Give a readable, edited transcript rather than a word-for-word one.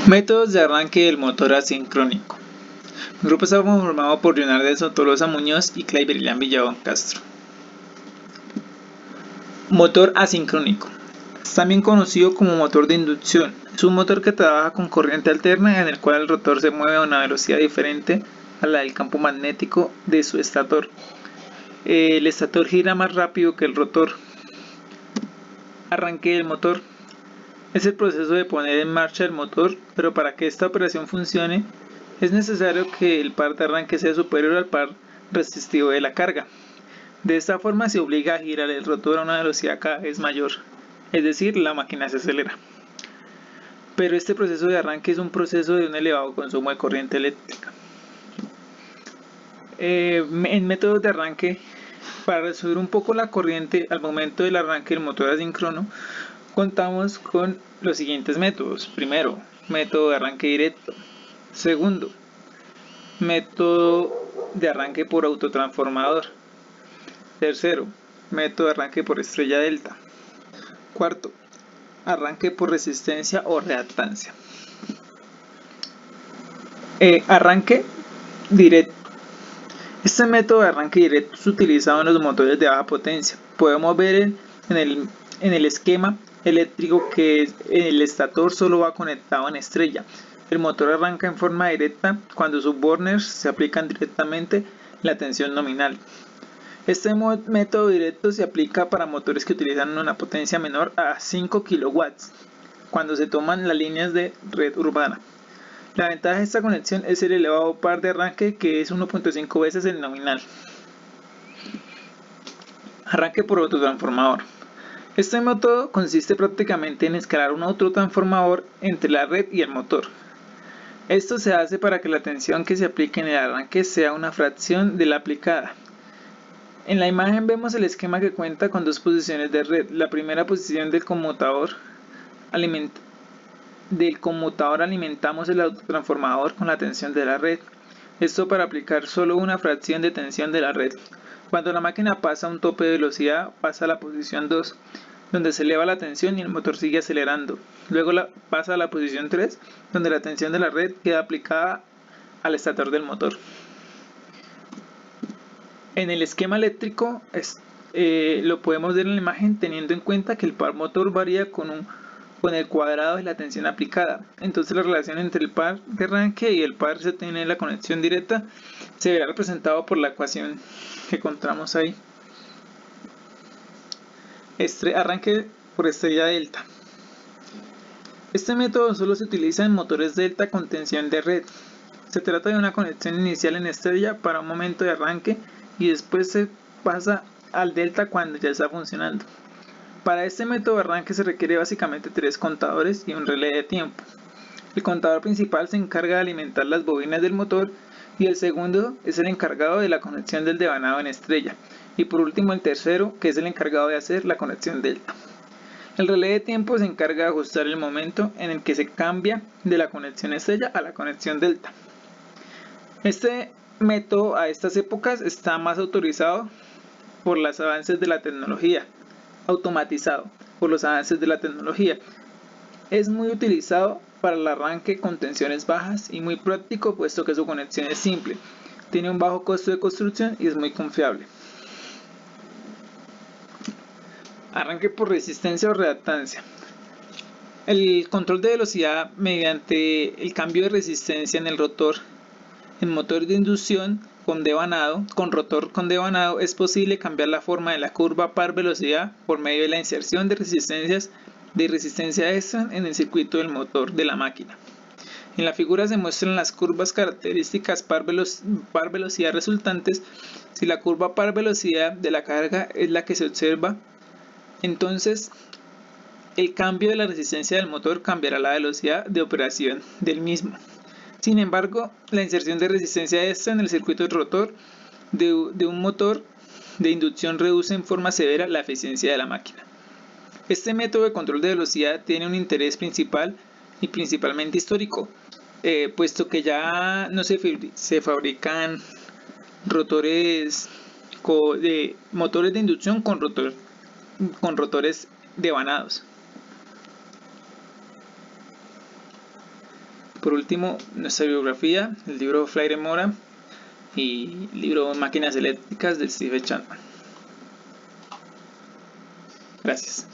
Métodos de arranque del motor asincrónico. El grupo está formado por Leonardo Sotolosa Muñoz y Clayberilan Villabón Castro. Motor asincrónico. También conocido como motor de inducción. Es un motor que trabaja con corriente alterna en el cual el rotor se mueve a una velocidad diferente a la del campo magnético de su estator. El estator gira más rápido que el rotor. Arranque del motor. Es el proceso de poner en marcha el motor, pero para que esta operación funcione es necesario que el par de arranque sea superior al par resistivo de la carga. De esta forma se obliga a girar el rotor a una velocidad cada vez mayor, es decir, la máquina se acelera. Pero este proceso de arranque es un proceso de un elevado consumo de corriente eléctrica. En métodos de arranque, para resolver un poco la corriente al momento del arranque del motor asíncrono, contamos con los siguientes métodos. Primero, método de arranque directo. Segundo, método de arranque por autotransformador. Tercero, método de arranque por estrella delta. Cuarto, arranque por resistencia o reactancia. Arranque directo. Este método de arranque directo es utilizado en los motores de baja potencia. Podemos ver en el esquema eléctrico que el estator solo va conectado en estrella. El motor arranca en forma directa cuando sus burners se aplican directamente la tensión nominal. Este método directo se aplica para motores que utilizan una potencia menor a 5 kW cuando se toman las líneas de red urbana. La ventaja de esta conexión es el elevado par de arranque, que es 1.5 veces el nominal. Arranque por autotransformador. Este método consiste prácticamente en escalar un autotransformador entre la red y el motor. Esto se hace para que la tensión que se aplique en el arranque sea una fracción de la aplicada. En la imagen vemos el esquema que cuenta con dos posiciones de red. La primera posición del conmutador alimentamos el autotransformador con la tensión de la red. Esto para aplicar solo una fracción de tensión de la red. Cuando la máquina pasa a un tope de velocidad, pasa a la posición 2, donde se eleva la tensión y el motor sigue acelerando. Luego pasa a la posición 3, donde la tensión de la red queda aplicada al estator del motor. En el esquema eléctrico lo podemos ver en la imagen teniendo en cuenta que el par motor varía con el cuadrado de la tensión aplicada. Entonces la relación entre el par de arranque y el par se tiene la conexión directa se verá representado por la ecuación que encontramos ahí. Arranque por estrella delta. Este método solo se utiliza en motores delta con tensión de red. Se trata de una conexión inicial en estrella para un momento de arranque y después se pasa al delta cuando ya está funcionando. Para este método de arranque se requiere básicamente 3 contadores y un relé de tiempo. El contador principal se encarga de alimentar las bobinas del motor y el segundo es el encargado de la conexión del devanado en estrella y por último el tercero, que es el encargado de hacer la conexión delta. El relé de tiempo se encarga de ajustar el momento en el que se cambia de la conexión estrella a la conexión delta. Este método a estas épocas está más autorizado por los avances de la tecnología. Es muy utilizado para el arranque con tensiones bajas y muy práctico puesto que su conexión es simple, tiene un bajo costo de construcción y es muy confiable. Arranque por resistencia o reactancia. El control de velocidad mediante el cambio de resistencia en el rotor. En motor de inducción con rotor con devanado es posible cambiar la forma de la curva par velocidad por medio de la inserción de resistencia extra en el circuito del motor de la máquina. En la figura se muestran las curvas características par velocidad resultantes. Si la curva par velocidad de la carga es la que se observa, entonces el cambio de la resistencia del motor cambiará la velocidad de operación del mismo. Sin embargo, la inserción de resistencia extra en el circuito del rotor de un motor de inducción reduce en forma severa la eficiencia de la máquina. Este método de control de velocidad tiene un interés principal y principalmente histórico, puesto que ya no se fabrican motores de inducción con rotores devanados. Por último, nuestra biografía, el libro Freire Mora y el libro Máquinas Eléctricas de Steve Chapman. Gracias.